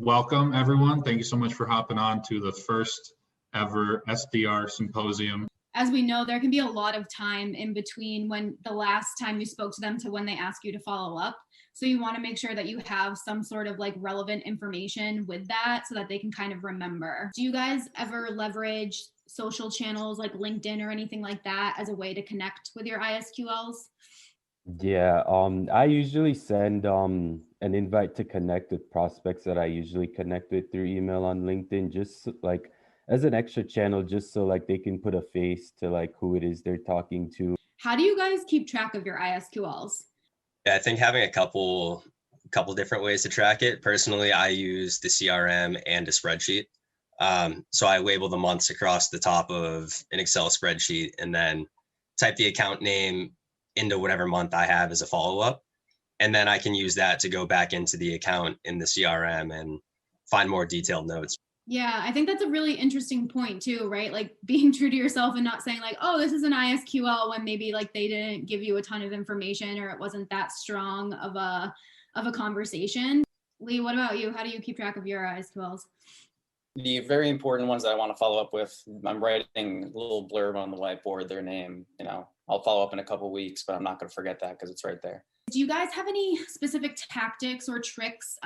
welcome everyone. Thank you so much for hopping on to the first ever SDR Symposium. As we know, there can be a lot of time in between when the last time you spoke to them to when they ask you to follow up. So you want to make sure that you have some sort of like relevant information with that so that they can kind of remember. Do you guys ever leverage social channels like LinkedIn or anything like that as a way to connect with your ISQLs? Yeah, I usually send an invite to connect with prospects that I usually connect with through email on LinkedIn, just like as an extra channel, just so like they can put a face to like who it is they're talking to. How do you guys keep track of your ISQLs? Yeah, I think having a couple different ways to track it. Personally, I use the CRM and a spreadsheet. So I label the months across the top of an Excel spreadsheet and then type the account name into whatever month I have as a follow-up. And then I can use that to go back into the account in the CRM and find more detailed notes. Yeah, I think that's a really interesting point too, right? Like being true to yourself and not saying like, oh, this is an ISQL when maybe like they didn't give you a ton of information or it wasn't that strong of a conversation. Lee, what about you? How do you keep track of your ISQLs? The very important ones that I want to follow up with, I'm writing a little blurb on the whiteboard, their name, I'll follow up in a couple of weeks, but I'm not going to forget that because it's right there. Do you guys have any specific tactics or tricks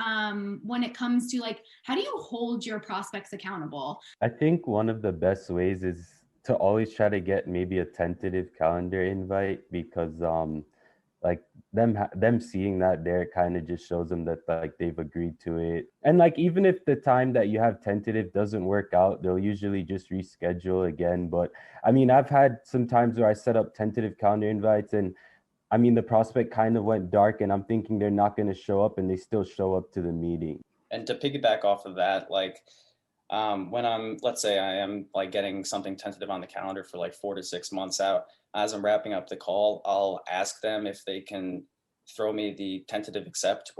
when it comes to like, how do you hold your prospects accountable? I think one of the best ways is to always try to get maybe a tentative calendar invite, because like them seeing that there kind of just shows them that like they've agreed to it. And like even if the time that you have tentative doesn't work out, they'll usually just reschedule again. But I mean, I've had some times where I set up tentative calendar invites and I mean, the prospect kind of went dark and I'm thinking they're not going to show up and they still show up to the meeting. And to piggyback off of that, like when let's say I am like getting something tentative on the calendar for like 4 to 6 months out, as I'm wrapping up the call, I'll ask them if they can throw me the tentative accept.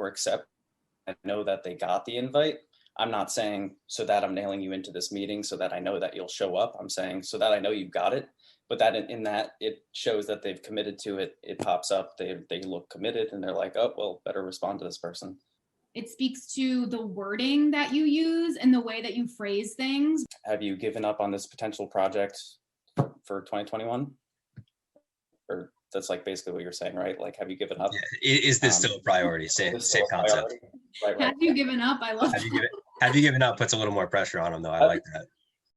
I know that they got the invite. I'm not saying so that I'm nailing you into this meeting so that I know that you'll show up. I'm saying so that I know you got it. But that in that it shows that they've committed to it. It pops up, they look committed and they're like, oh, well, better respond to this person. It speaks to the wording that you use and the way that you phrase things. Have you given up on this potential project for 2021? Or that's like basically what you're saying, right? Like, have you given up? Yeah. Is this still a priority? Same concept. Right. Have you given up? I love Have you given up puts a little more pressure on them though. I like that.